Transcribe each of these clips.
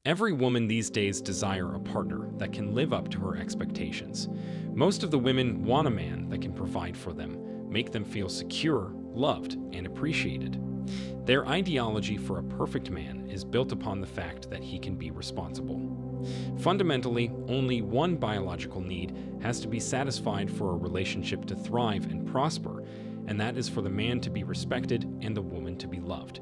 Every woman these days desires a partner that can live up to her expectations. Most of the women want a man that can provide for them, make them feel secure, loved, and appreciated. Their ideology for a perfect man is built upon the fact that he can be responsible. Fundamentally, only one biological need has to be satisfied for a relationship to thrive and prosper, and that is for the man to be respected and the woman to be loved.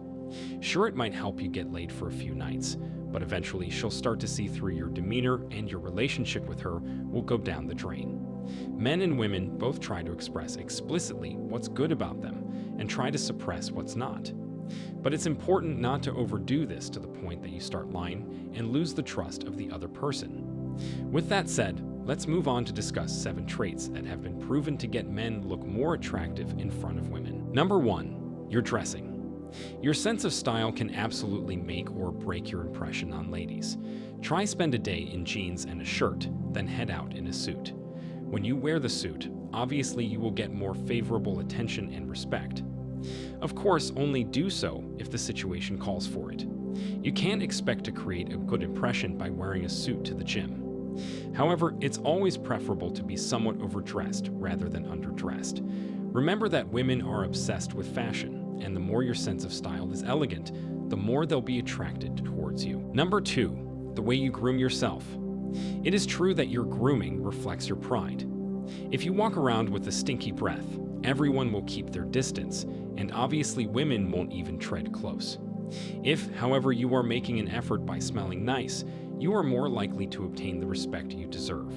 Sure, it might help you get laid for a few nights, but eventually she'll start to see through your demeanor and your relationship with her will go down the drain. Men and women both try to express explicitly what's good about them and try to suppress what's not. But it's important not to overdo this to the point that you start lying and lose the trust of the other person. With that said, let's move on to discuss 7 traits that have been proven to get men look more attractive in front of women. Number 1, your dressing. Your sense of style can absolutely make or break your impression on ladies. Try spend a day in jeans and a shirt, then head out in a suit. When you wear the suit, obviously you will get more favorable attention and respect. Of course, only do so if the situation calls for it. You can't expect to create a good impression by wearing a suit to the gym. However, it's always preferable to be somewhat overdressed rather than underdressed. Remember that women are obsessed with fashion, and the more your sense of style is elegant, the more they'll be attracted towards you. Number 2, the way you groom yourself. It is true that your grooming reflects your pride. If you walk around with a stinky breath, everyone will keep their distance, and obviously women won't even tread close. If, however, you are making an effort by smelling nice, you are more likely to obtain the respect you deserve.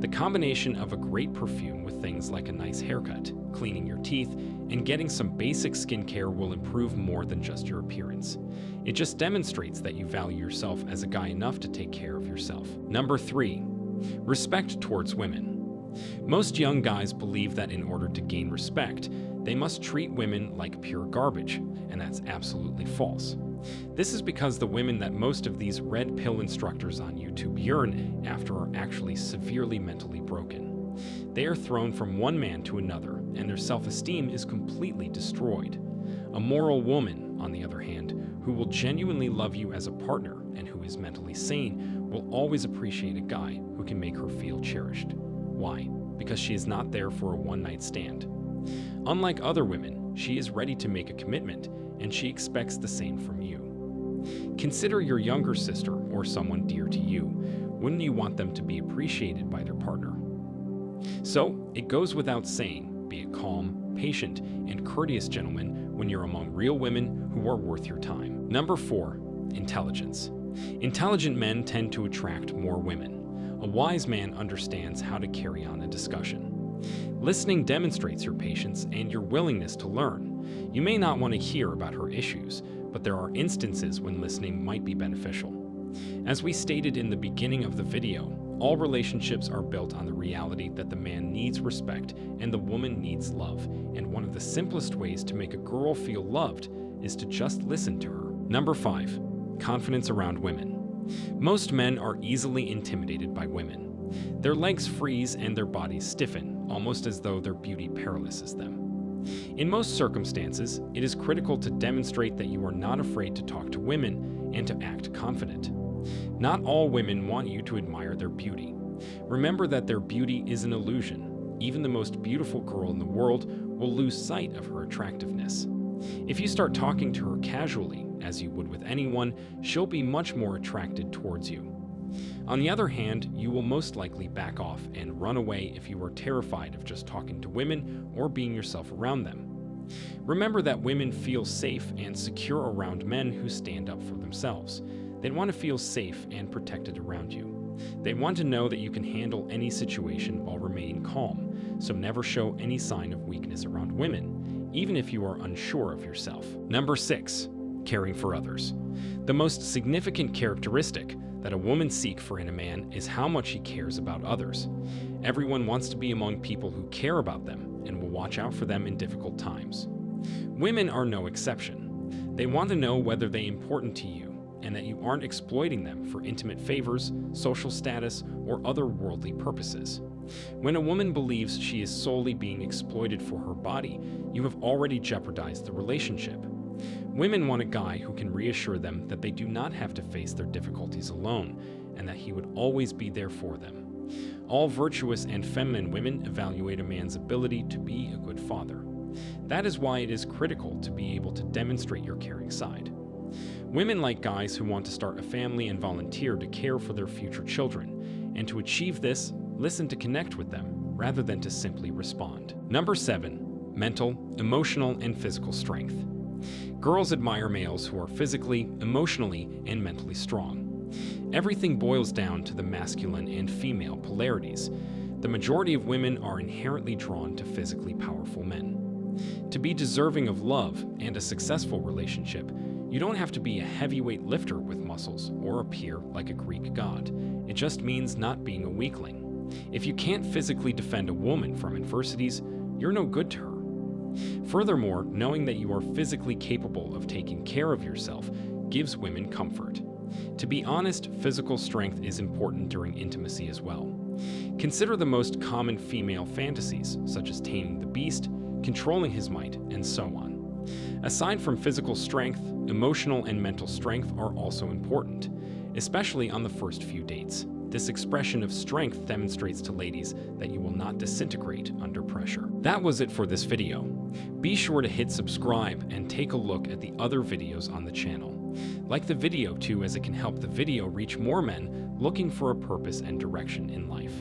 The combination of a great perfume with things like a nice haircut, cleaning your teeth, and getting some basic skincare will improve more than just your appearance. It just demonstrates that you value yourself as a guy enough to take care of yourself. Number 3, respect towards women. Most young guys believe that in order to gain respect, they must treat women like pure garbage, and that's absolutely false. This is because the women that most of these red pill instructors on YouTube yearn after are actually severely mentally broken. They are thrown from one man to another, and their self-esteem is completely destroyed. A moral woman, on the other hand, who will genuinely love you as a partner and who is mentally sane, will always appreciate a guy who can make her feel cherished. Why? Because she is not there for a one-night stand. Unlike other women, she is ready to make a commitment, and she expects the same from you. Consider your younger sister or someone dear to you. Wouldn't you want them to be appreciated by their partner? So, it goes without saying, be a calm, patient, and courteous gentleman when you're among real women who are worth your time. Number 4, intelligence. Intelligent men tend to attract more women. A wise man understands how to carry on a discussion. Listening demonstrates your patience and your willingness to learn. You may not want to hear about her issues, but there are instances when listening might be beneficial. As we stated in the beginning of the video, all relationships are built on the reality that the man needs respect and the woman needs love, and one of the simplest ways to make a girl feel loved is to just listen to her. Number 5, confidence around women. Most men are easily intimidated by women. Their legs freeze and their bodies stiffen, almost as though their beauty paralyzes them. In most circumstances, it is critical to demonstrate that you are not afraid to talk to women and to act confident. Not all women want you to admire their beauty. Remember that their beauty is an illusion. Even the most beautiful girl in the world will lose sight of her attractiveness. If you start talking to her casually, as you would with anyone, she'll be much more attracted towards you. On the other hand, you will most likely back off and run away if you are terrified of just talking to women or being yourself around them. Remember that women feel safe and secure around men who stand up for themselves. They want to feel safe and protected around you. They want to know that you can handle any situation while remaining calm, so never show any sign of weakness around women, even if you are unsure of yourself. Number 6, caring for others. The most significant characteristic that a woman seeks for in a man is how much he cares about others. Everyone wants to be among people who care about them and will watch out for them in difficult times. Women are no exception. They want to know whether they're important to you and that you aren't exploiting them for intimate favors, social status, or other worldly purposes. When a woman believes she is solely being exploited for her body, you have already jeopardized the relationship. Women want a guy who can reassure them that they do not have to face their difficulties alone, and that he would always be there for them. All virtuous and feminine women evaluate a man's ability to be a good father. That is why it is critical to be able to demonstrate your caring side. Women like guys who want to start a family and volunteer to care for their future children, and to achieve this, listen to connect with them, rather than to simply respond. Number 7. Mental, emotional, and physical strength. Girls admire males who are physically, emotionally, and mentally strong. Everything boils down to the masculine and female polarities. The majority of women are inherently drawn to physically powerful men. To be deserving of love and a successful relationship, you don't have to be a heavyweight lifter with muscles or appear like a Greek god. It just means not being a weakling. If you can't physically defend a woman from adversities, you're no good to her. Furthermore, knowing that you are physically capable of taking care of yourself gives women comfort. To be honest, physical strength is important during intimacy as well. Consider the most common female fantasies, such as taming the beast, controlling his might, and so on. Aside from physical strength, emotional and mental strength are also important, especially on the first few dates. This expression of strength demonstrates to ladies that you will not disintegrate under pressure. That was it for this video. Be sure to hit subscribe and take a look at the other videos on the channel. Like the video too, as it can help the video reach more men looking for a purpose and direction in life.